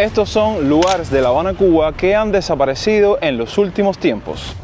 Estos son lugares de La Habana, Cuba, que han desaparecido en los últimos tiempos.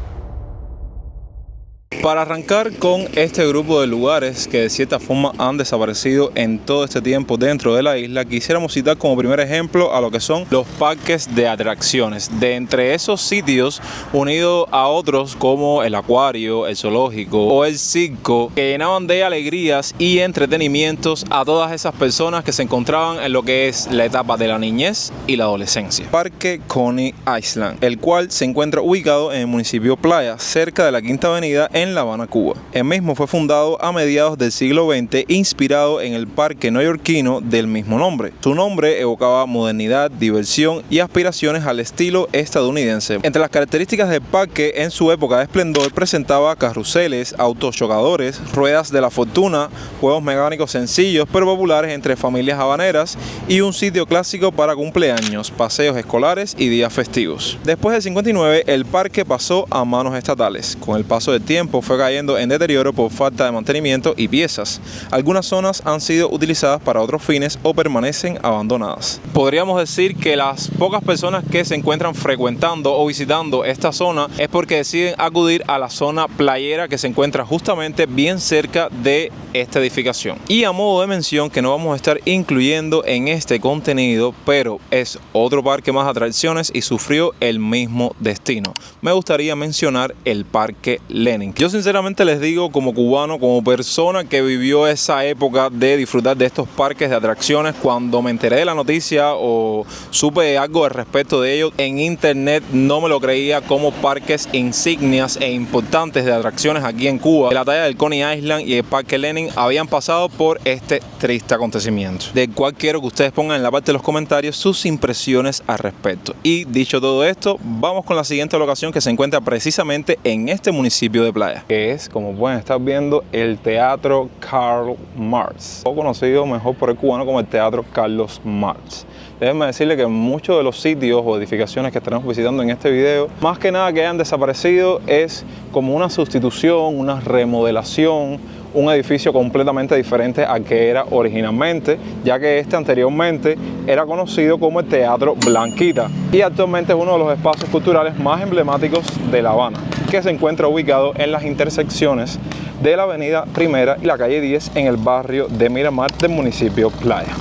Para arrancar con este grupo de lugares que de cierta forma han desaparecido en todo este tiempo dentro de la isla, quisiéramos citar como primer ejemplo a lo que son los parques de atracciones. De entre esos sitios, unidos a otros como el acuario, el zoológico o el circo, que llenaban de alegrías y entretenimientos a todas esas personas que se encontraban en lo que es la etapa de la niñez y la adolescencia. Parque Coney Island, el cual se encuentra ubicado en el municipio Playa, cerca de la Quinta Avenida en La Habana, Cuba. El mismo fue fundado a mediados del siglo XX, inspirado en el parque neoyorquino del mismo nombre. Su nombre evocaba modernidad, diversión y aspiraciones al estilo estadounidense. Entre las características del parque en su época de esplendor, presentaba carruseles, autos chocadores, ruedas de la fortuna, juegos mecánicos sencillos pero populares entre familias habaneras y un sitio clásico para cumpleaños, paseos escolares y días festivos. Después del 59, el parque pasó a manos estatales. Con el paso del tiempo fue cayendo en deterioro por falta de mantenimiento y piezas. Algunas zonas han sido utilizadas para otros fines o permanecen abandonadas. Podríamos decir que las pocas personas que se encuentran frecuentando o visitando esta zona es porque deciden acudir a la zona playera que se encuentra justamente bien cerca de esta edificación. Y a modo de mención, que no vamos a estar incluyendo en este contenido, pero es otro parque más de atracciones y sufrió el mismo destino. Me gustaría mencionar el Parque Lenin. Yo sinceramente les digo, como cubano, como persona que vivió esa época de disfrutar de estos parques de atracciones, cuando me enteré de la noticia o supe algo al respecto de ellos en internet, no me lo creía como parques insignias e importantes de atracciones aquí en Cuba. La talla del Coney Island y el Parque Lenin habían pasado por este triste acontecimiento, del cual quiero que ustedes pongan en la parte de los comentarios sus impresiones al respecto. Y dicho todo esto, vamos con la siguiente locación, que se encuentra precisamente en este municipio de Playa, que es, como pueden estar viendo, el Teatro Karl Marx, o conocido mejor por el cubano como el Teatro Carlos Marx. Déjenme decirle que muchos de los sitios o edificaciones que estaremos visitando en este video, más que nada que hayan desaparecido, es como una sustitución, una remodelación, un edificio completamente diferente al que era originalmente, ya que este anteriormente era conocido como el Teatro Blanquita y actualmente es uno de los espacios culturales más emblemáticos de La Habana, que se encuentra ubicado en las intersecciones de la avenida Primera y la calle 10 en el barrio de Miramar del municipio Playa.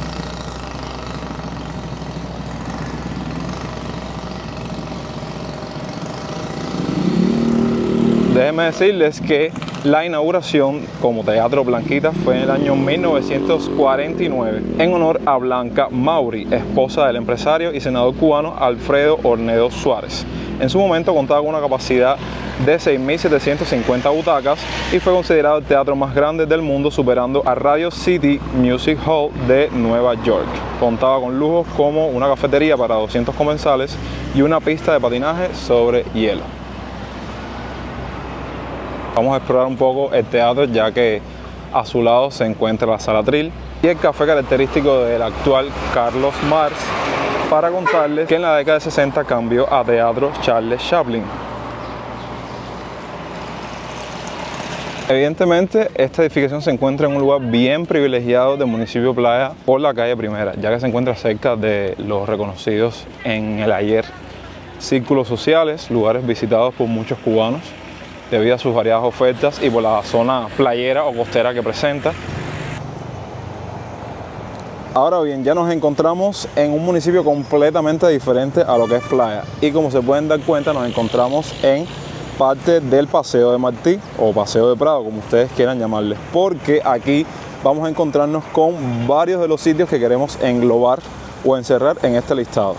Déjenme decirles que la inauguración como Teatro Blanquita fue en el año 1949 en honor a Blanca Mauri, esposa del empresario y senador cubano Alfredo Ornedo Suárez. En su momento contaba con una capacidad de 6.750 butacas y fue considerado el teatro más grande del mundo, superando a Radio City Music Hall de Nueva York. Contaba con lujos como una cafetería para 200 comensales y una pista de patinaje sobre hielo. Vamos a explorar un poco el teatro, ya que a su lado se encuentra la Sala Trill y el café característico del actual Carlos Marx, para contarles que en la década de 60 cambió a Teatro Charles Chaplin. Evidentemente, esta edificación se encuentra en un lugar bien privilegiado del municipio Playa por la calle Primera, ya que se encuentra cerca de los reconocidos en el ayer círculos sociales, lugares visitados por muchos cubanos debido a sus variadas ofertas y por la zona playera o costera que presenta. Ahora bien, ya nos encontramos en un municipio completamente diferente a lo que es Playa, y como se pueden dar cuenta, nos encontramos en parte del Paseo de Martí o Paseo de Prado, como ustedes quieran llamarle, porque aquí vamos a encontrarnos con varios de los sitios que queremos englobar o encerrar en este listado.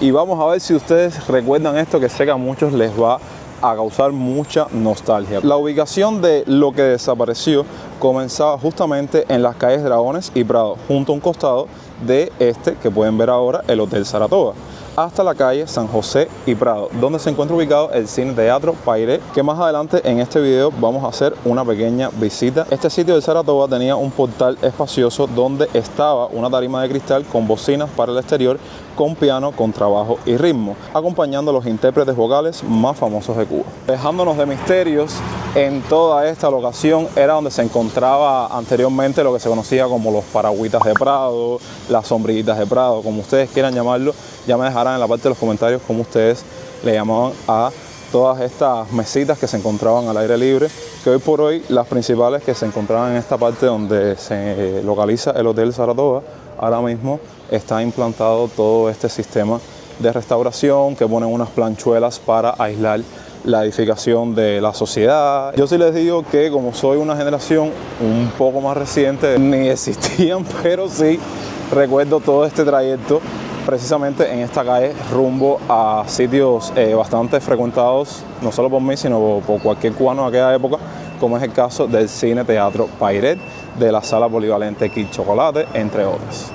Y vamos a ver si ustedes recuerdan esto, que sé que a muchos les va a causar mucha nostalgia. La ubicación de lo que desapareció comenzaba justamente en las calles Dragones y Prado, junto a un costado de este que pueden ver ahora, el Hotel Saratoga, hasta la calle San José y Prado, donde se encuentra ubicado el Cine Teatro Pairé, que más adelante en este video vamos a hacer una pequeña visita. Este sitio de Saratoga tenía un portal espacioso donde estaba una tarima de cristal con bocinas para el exterior, con piano, contrabajo y ritmo, acompañando a los intérpretes vocales más famosos de Cuba. Dejándonos de misterios, en toda esta locación era donde se encontraba anteriormente lo que se conocía como los paragüitas de Prado, las sombrillitas de Prado, como ustedes quieran llamarlo. Ya me dejarán en la parte de los comentarios cómo ustedes le llamaban a todas estas mesitas que se encontraban al aire libre, que hoy por hoy las principales que se encontraban en esta parte donde se localiza el Hotel Saratoga, ahora mismo está implantado todo este sistema de restauración que ponen unas planchuelas para aislar la edificación de la sociedad. Yo sí les digo que como soy una generación un poco más reciente, ni existían, pero sí recuerdo todo este trayecto precisamente en esta calle rumbo a sitios bastante frecuentados, no solo por mí, sino por cualquier cubano de aquella época, como es el caso del Cine Teatro Pairet, de la Sala Polivalente Kid Chocolate, entre otras.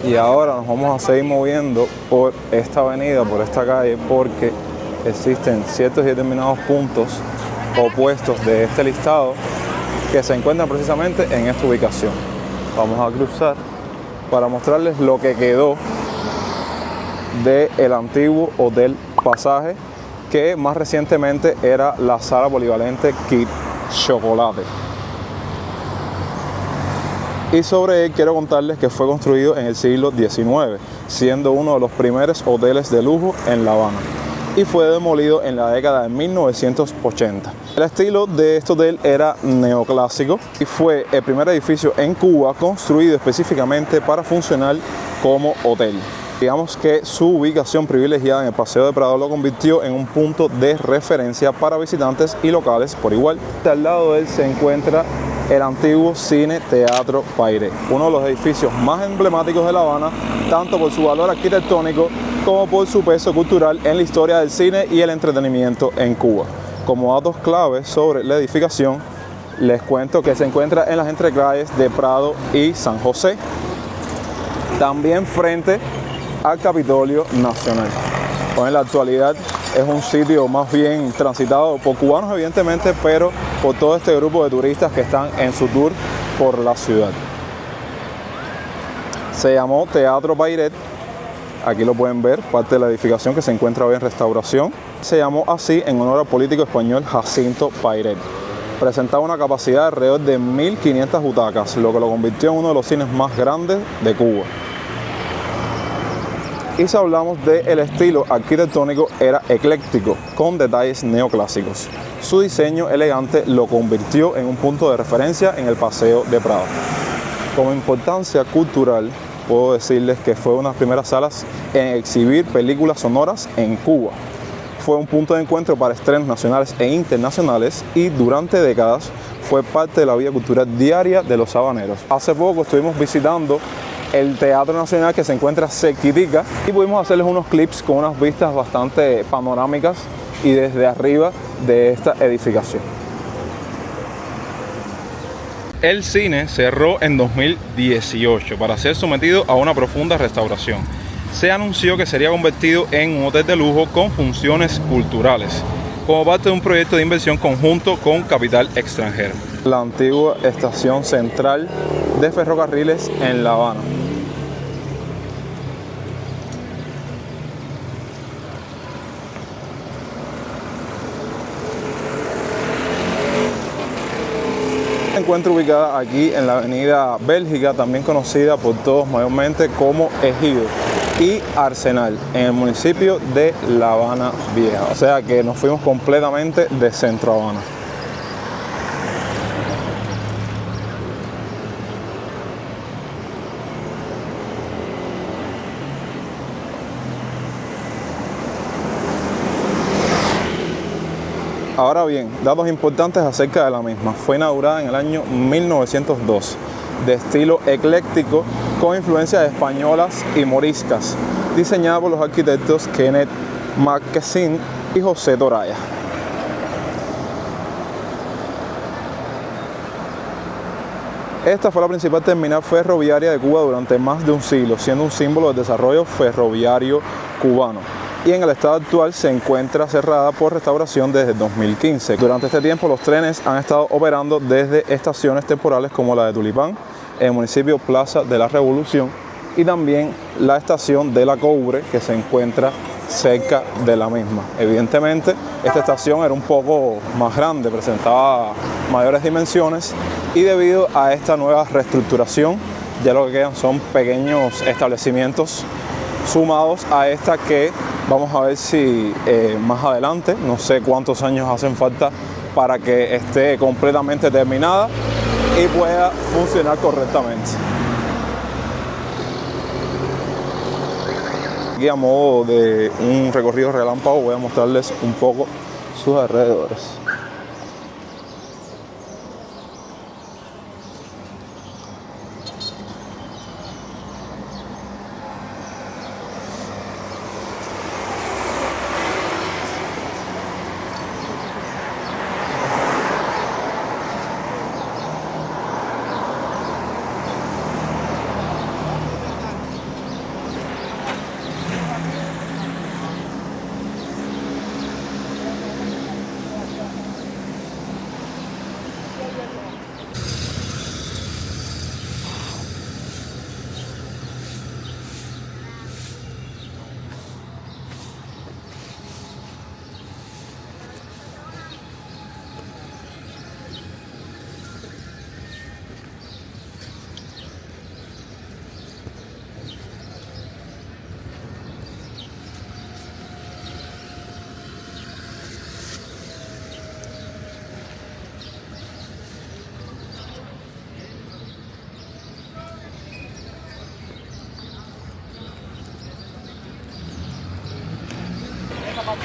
Y ahora nos vamos a seguir moviendo por esta avenida, por esta calle, porque existen ciertos y determinados puntos opuestos de este listado que se encuentran precisamente en esta ubicación. Vamos a cruzar para mostrarles lo que quedó del antiguo Hotel Pasaje, que más recientemente era la Sala Polivalente Kid Chocolate. Y sobre él quiero contarles que fue construido en el siglo XIX, siendo uno de los primeros hoteles de lujo en La Habana, y fue demolido en la década de 1980. El estilo de este hotel era neoclásico y fue el primer edificio en Cuba construido específicamente para funcionar como hotel. Digamos que su ubicación privilegiada en el Paseo de Prado lo convirtió en un punto de referencia para visitantes y locales por igual. Al lado de él se encuentra el antiguo Cine Teatro Pairet, uno de los edificios más emblemáticos de La Habana, tanto por su valor arquitectónico como por su peso cultural en la historia del cine y el entretenimiento en Cuba. Como datos claves sobre la edificación, les cuento que se encuentra en las entrecalles de Prado y San José, también frente al Capitolio Nacional. En la actualidad es un sitio más bien transitado por cubanos evidentemente, pero por todo este grupo de turistas que están en su tour por la ciudad. Se llamó Teatro Pairet, aquí lo pueden ver, parte de la edificación que se encuentra hoy en restauración. Se llamó así en honor al político español Jacinto Pairet. Presentaba una capacidad de alrededor de 1.500 butacas, lo que lo convirtió en uno de los cines más grandes de Cuba. Y si hablamos del estilo arquitectónico, era ecléctico, con detalles neoclásicos. Su diseño elegante lo convirtió en un punto de referencia en el Paseo de Prado. Como importancia cultural, puedo decirles que fue una de las primeras salas en exhibir películas sonoras en Cuba. Fue un punto de encuentro para estrenos nacionales e internacionales y durante décadas fue parte de la vida cultural diaria de los habaneros. Hace poco estuvimos visitando el Teatro Nacional, que se encuentra cerquitica, y pudimos hacerles unos clips con unas vistas bastante panorámicas y desde arriba de esta edificación. El cine cerró en 2018 para ser sometido a una profunda restauración. Se anunció que sería convertido en un hotel de lujo con funciones culturales. como parte de un proyecto de inversión conjunto con capital extranjero. La antigua estación central de ferrocarriles en La Habana. Se encuentra ubicada aquí en la avenida Bélgica, también conocida por todos mayormente como Ejido, y Arsenal, en el municipio de La Habana Vieja. O sea que nos fuimos completamente de centro Habana. Ahora bien, datos importantes acerca de la misma. Fue inaugurada en el año 1902, de estilo ecléctico con influencias españolas y moriscas, diseñada por los arquitectos Kenneth Marquesín y José Toraya. Esta fue la principal terminal ferroviaria de Cuba durante más de un siglo, siendo un símbolo del desarrollo ferroviario cubano. Y en el estado actual se encuentra cerrada por restauración desde 2015. Durante este tiempo los trenes han estado operando desde estaciones temporales como la de Tulipán, en el municipio Plaza de la Revolución, y también la estación de La Coure, que se encuentra cerca de la misma. Evidentemente esta estación era un poco más grande, presentaba mayores dimensiones, y debido a esta nueva reestructuración ya lo que quedan son pequeños establecimientos sumados a esta que vamos a ver si más adelante, no sé cuántos años hacen falta para que esté completamente terminada y pueda funcionar correctamente. Aquí a modo de un recorrido relámpago voy a mostrarles un poco sus alrededores.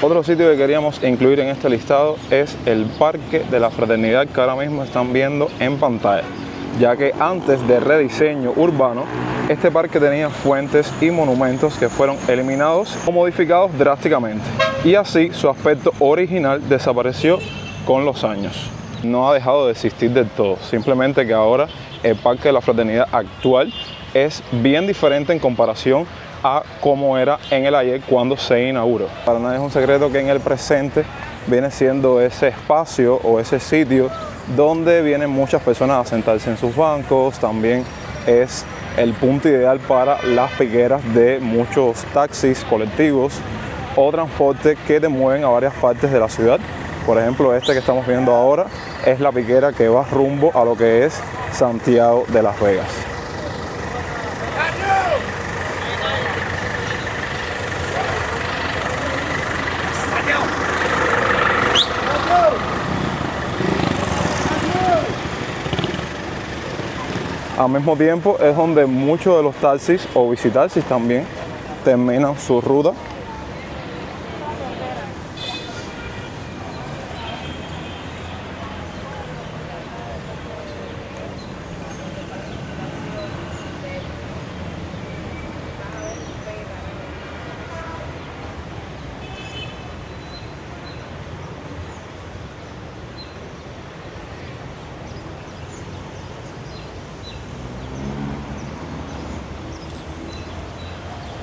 Otro sitio que queríamos incluir en este listado es el Parque de la Fraternidad, que ahora mismo están viendo en pantalla, ya que antes de rediseño urbano, este parque tenía fuentes y monumentos que fueron eliminados o modificados drásticamente, y así su aspecto original desapareció con los años. No ha dejado de existir del todo, simplemente que ahora el Parque de la Fraternidad actual es bien diferente en comparación a cómo era en el ayer cuando se inauguró. Para nadie es un secreto que en el presente viene siendo ese espacio o ese sitio donde vienen muchas personas a sentarse en sus bancos. También es el punto ideal para las piqueras de muchos taxis, colectivos o transportes que te mueven a varias partes de la ciudad. Por ejemplo, este que estamos viendo ahora es la piquera que va rumbo a lo que es Santiago de Las Vegas. Al mismo tiempo es donde muchos de los taxis o visitaxis también terminan su ruta.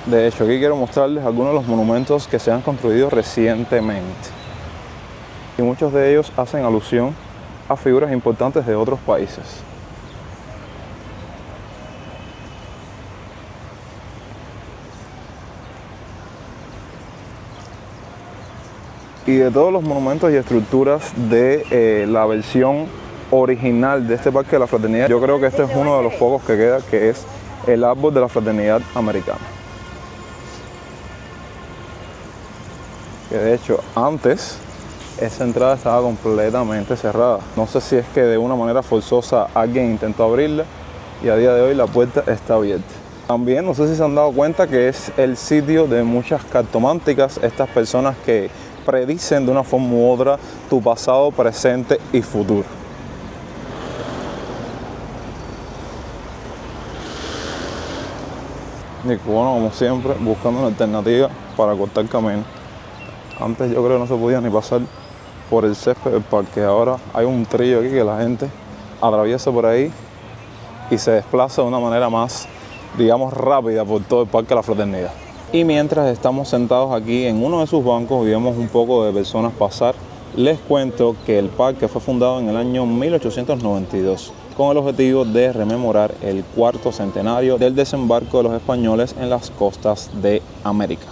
De hecho, aquí quiero mostrarles algunos de los monumentos que se han construido recientemente. y muchos de ellos hacen alusión a figuras importantes de otros países. Y de todos los monumentos y estructuras de la versión original de este Parque de la Fraternidad, yo creo que este es uno de los pocos que queda, que es el árbol de la Fraternidad Americana. Que de hecho antes esa entrada estaba completamente cerrada. No sé si es que de una manera forzosa alguien intentó abrirla y a día de hoy la puerta está abierta. También no sé si se han dado cuenta que es el sitio de muchas cartománticas, estas personas que predicen de una forma u otra tu pasado, presente y futuro. Y cubano, como siempre, buscando una alternativa para cortar camino. Antes yo creo que no se podía ni pasar por el césped del parque. Ahora hay un trillo aquí que la gente atraviesa por ahí y se desplaza de una manera más, digamos, rápida por todo el Parque de la Fraternidad. Y mientras estamos sentados aquí en uno de sus bancos y vemos un poco de personas pasar, les cuento que el parque fue fundado en el año 1892 con el objetivo de rememorar el cuarto centenario del desembarco de los españoles en las costas de América.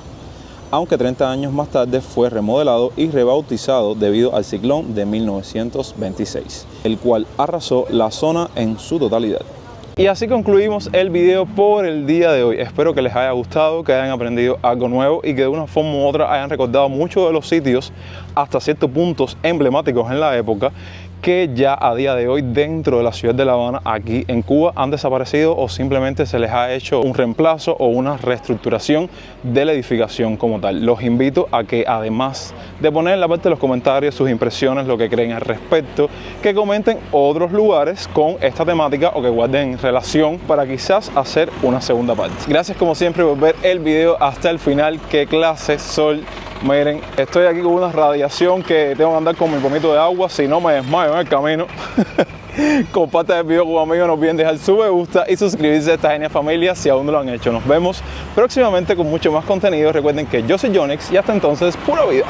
Aunque 30 años más tarde fue remodelado y rebautizado debido al ciclón de 1926, el cual arrasó la zona en su totalidad. Y así concluimos el video por el día de hoy. Espero que les haya gustado, que hayan aprendido algo nuevo y que de una forma u otra hayan recordado muchos de los sitios, hasta ciertos puntos emblemáticos en la época, que ya a día de hoy dentro de la ciudad de La Habana, aquí en Cuba, han desaparecido o simplemente se les ha hecho un reemplazo o una reestructuración de la edificación como tal. Los invito a que, además de poner en la parte de los comentarios sus impresiones, lo que creen al respecto, que comenten otros lugares con esta temática o que guarden relación para quizás hacer una segunda parte. Gracias como siempre por ver el video hasta el final. Qué clase sol. Miren, estoy aquí con una radiación que tengo que andar con mi pomito de agua, si no me desmayo en el camino. Compartan el video con amigos, no olviden dejar su me gusta y suscribirse a esta genial familia si aún no lo han hecho. Nos vemos próximamente con mucho más contenido. Recuerden que yo soy Yonex y hasta entonces, pura vida.